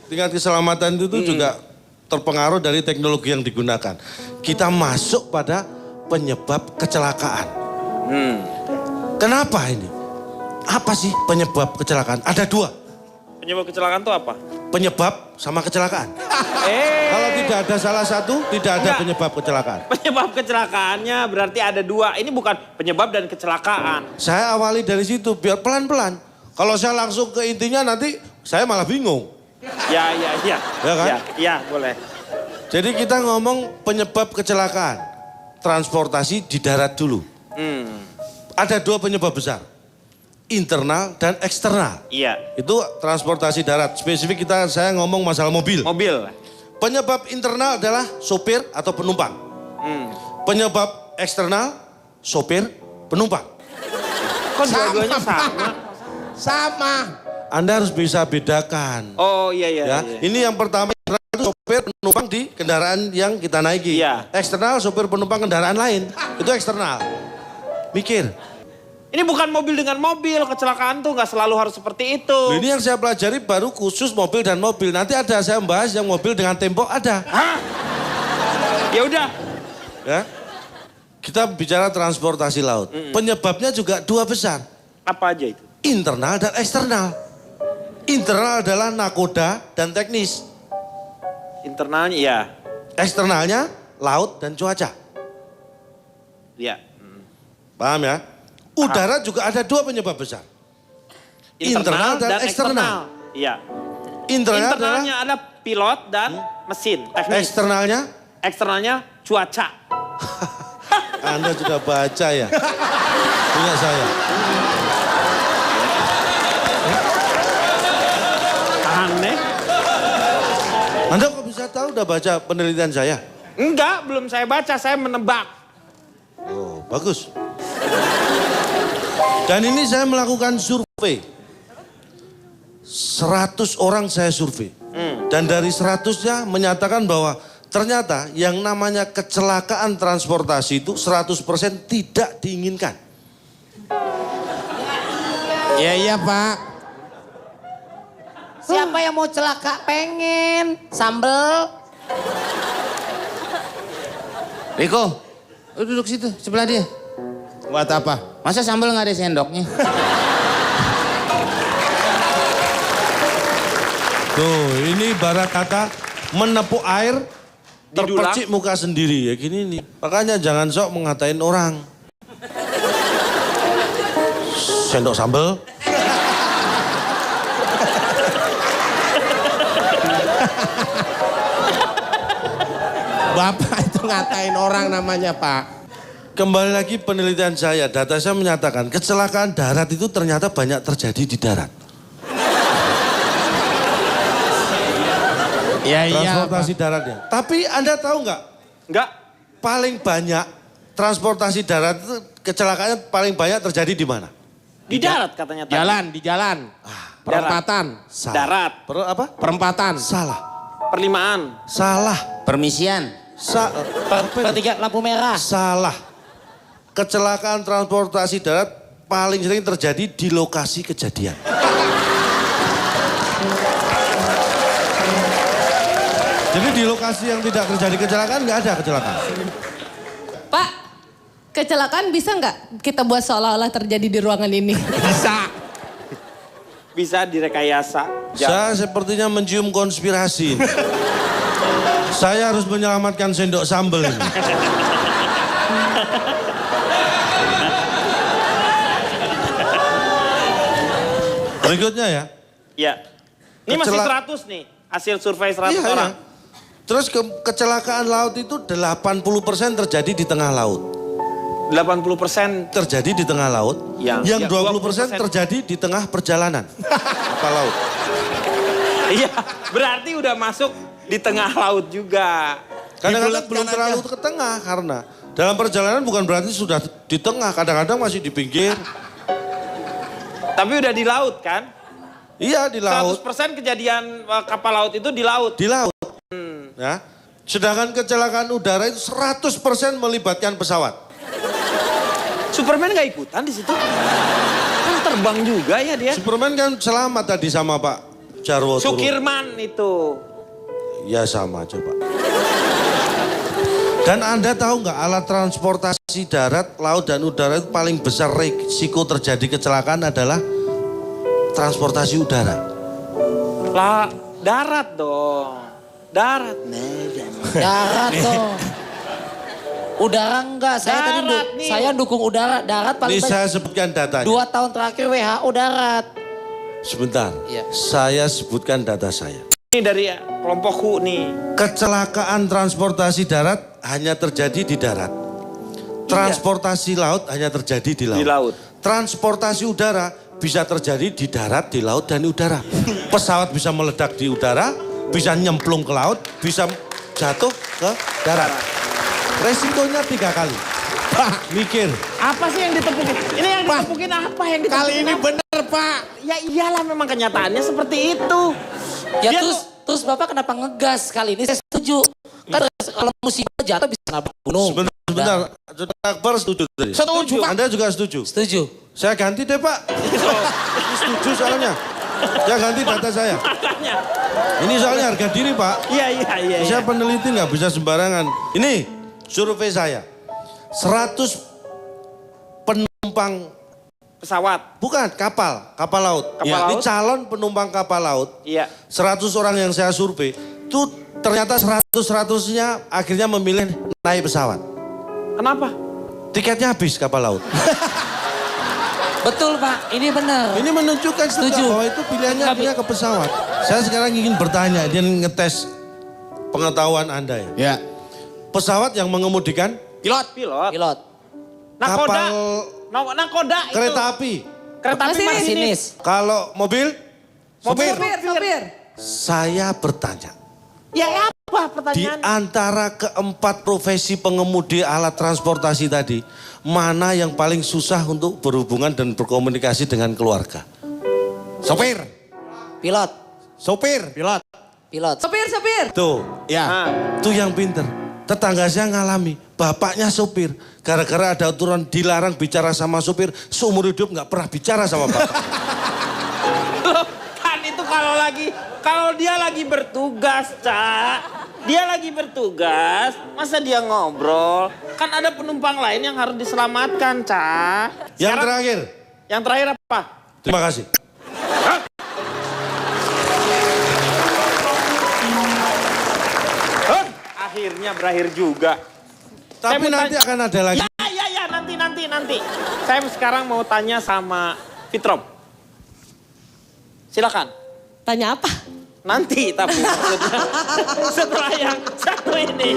tingkat keselamatan itu juga terpengaruh dari teknologi yang digunakan. Kita masuk pada penyebab kecelakaan. Kenapa ini? Apa sih penyebab kecelakaan? Ada dua. Penyebab kecelakaan itu apa? Penyebab sama kecelakaan. Kalau tidak ada salah satu, tidak ada penyebab kecelakaan. Penyebab kecelakaannya berarti ada dua. Ini bukan penyebab dan kecelakaan. Saya awali dari situ biar pelan-pelan. Kalau saya langsung ke intinya nanti saya malah bingung. Ya kan? Ya, boleh. Jadi kita ngomong penyebab kecelakaan. Transportasi di darat dulu. Ada dua penyebab besar. Internal dan eksternal. Iya. Itu transportasi darat. Spesifik saya ngomong masalah mobil. Mobil. Penyebab internal adalah sopir atau penumpang. Penyebab eksternal, sopir, penumpang. Kok dua-duanya sama? Sama. Anda harus bisa bedakan. Oh iya. Ini yang pertama itu sopir penumpang di kendaraan yang kita naiki. Iya. Eksternal sopir penumpang kendaraan lain. Itu eksternal. Mikir. Ini bukan mobil dengan mobil, kecelakaan tuh nggak selalu harus seperti itu. Ini yang saya pelajari baru khusus mobil dan mobil. Nanti ada saya membahas yang mobil dengan tembok ada. Hah? Ya udah. Ya. Kita bicara transportasi laut. Penyebabnya juga dua besar. Apa aja itu? Internal dan eksternal. Internal adalah nakoda dan teknis. Internalnya ya. Eksternalnya laut dan cuaca. Ya. Paham ya? Udara juga ada dua penyebab besar. Internal dan eksternal. Iya. Internalnya ada pilot dan mesin, teknis. Eksternalnya cuaca. Anda sudah baca ya? Punya saya. Aneh. Anda kok bisa tahu udah baca penelitian saya? Enggak, belum saya baca, saya menebak. Oh, bagus. Dan ini saya melakukan survei. 100 orang saya survei. Dan dari 100-nya menyatakan bahwa ternyata yang namanya kecelakaan transportasi itu 100% tidak diinginkan. Iya Pak. Siapa yang mau celaka pengen sambel? Riko, lu duduk situ sebelah dia. Buat apa? Masa sambal nggak ada sendoknya? Tuh, ini ibarat kata menepuk air terpercik muka sendiri ya gini nih. Makanya jangan sok mengatain orang. Sendok sambal. Bapak itu ngatain orang namanya Pak. Kembali lagi penelitian saya, data saya menyatakan kecelakaan darat itu ternyata banyak terjadi di darat. Iya. Transportasi daratnya. Tapi Anda tahu nggak? Enggak. Paling banyak transportasi darat itu kecelakaannya paling banyak terjadi di mana? Di darat katanya tadi. Di jalan. Perempatan. Salah. Darat. Apa? Perempatan. Salah. Perlimaan. Salah. Permisian. Pertigaan lampu merah. Salah. Kecelakaan transportasi darat paling sering terjadi di lokasi kejadian. Jadi di lokasi yang tidak terjadi kecelakaan nggak ada kecelakaan. Pak, kecelakaan bisa nggak kita buat seolah-olah terjadi di ruangan ini? Bisa. Bisa direkayasa. Saya sepertinya mencium konspirasi. Saya harus menyelamatkan sendok sambal ini. Berikutnya ya. Ya. Ini masih 100 nih. Hasil survei 100 orang. Iya. Terus kecelakaan laut itu 80% terjadi di tengah laut. 80% Terjadi di tengah laut. Yang 20% terjadi di tengah perjalanan. Kapal laut. Iya, berarti udah masuk di tengah laut juga. Kadang-kadang belum terlalu ke tengah karena dalam perjalanan bukan berarti sudah di tengah. Kadang-kadang masih di pinggir. Tapi udah di laut kan? Iya di laut. 100% kejadian kapal laut itu di laut. Di laut. Ya. Sedangkan kecelakaan udara itu 100% melibatkan pesawat. Superman nggak ikutan di situ? Kan terbang juga ya dia. Superman kan selamat tadi sama Pak Jarwo turun. Sukirman itu. Ya sama aja Pak. Dan Anda tahu nggak alat transportasi darat, laut dan udara itu paling besar risiko terjadi kecelakaan adalah transportasi udara. Lah, darat dong. Darat. Darat tuh. Udara enggak, Darat nih. saya dukung udara. Darat paling Ini banyak. saya sebutkan datanya. 2 tahun terakhir WHO darat. Sebentar, Iya. saya sebutkan data saya. Ini dari kelompokku nih. Kecelakaan transportasi darat hanya terjadi di darat. Transportasi laut hanya terjadi di laut. Di laut. Transportasi udara bisa terjadi di darat, di laut, dan di udara. Pesawat bisa meledak di udara, bisa nyemplung ke laut, bisa jatuh ke darat. Resikonya 3 kali. Mikir. Apa sih yang ditepukin? Ini yang ditepukin apa? Yang ditepukin Kali ini apa? bener Pak. Ya iyalah memang kenyataannya seperti itu. Ya Dia terus Bapak kenapa ngegas kali ini? Saya setuju. Kan kalau musibah jatuh bisa nabrak gunung. Sebentar. Saudara Akbar setuju tadi? Setuju, Pak. Anda juga setuju? Setuju. Saya ganti deh Pak. Ini setuju soalnya. Saya ganti data saya. Makanya. Ini soalnya harga diri Pak. Iya. Saya peneliti nggak bisa sembarangan. Ini survei saya. 100 penumpang, Pesawat. bukan kapal laut. Kapal Ini laut. calon penumpang kapal laut. Iya. 100 orang yang saya survei, itu ternyata 100-100-nya akhirnya memilih naik pesawat. Kenapa? Tiketnya habis kapal laut. Betul Pak, ini benar. Ini menunjukkan Setuju. bahwa itu pilihannya akhirnya ke pesawat. Saya sekarang ingin bertanya, dia ngetes pengetahuan Anda ya. Ya. Pesawat yang mengemudikan Pilot. Pilot. Nakoda. kapal Nakoda itu. kereta api. Kereta api Masinis. masinis. Kalau mobil, Mobil. Sopir. saya bertanya. Ya apa Di pertanyaan? antara keempat profesi pengemudi alat transportasi tadi, mana yang paling susah untuk berhubungan dan berkomunikasi dengan keluarga? Sopir. Pilot. Sopir. Pilot. Pilot. Sopir. Tuh, Ya. Nah, itu yang pinter. Tetangga saya ngalami, bapaknya sopir. Gara-gara ada aturan dilarang bicara sama sopir, seumur hidup nggak pernah bicara sama bapak. loh, kan itu kalau dia lagi bertugas, Cak. Dia lagi bertugas, masa dia ngobrol? Kan ada penumpang lain yang harus diselamatkan, Cak. Yang terakhir, Yang terakhir apa? terima kasih. Akhirnya berakhir juga. Saya Tapi mau nanti tanya- akan ada lagi. Ya, nanti. Saya sekarang mau tanya sama Fitrom. Silakan. Tanya apa? Nanti tapi maksudnya setelah yang satu ini.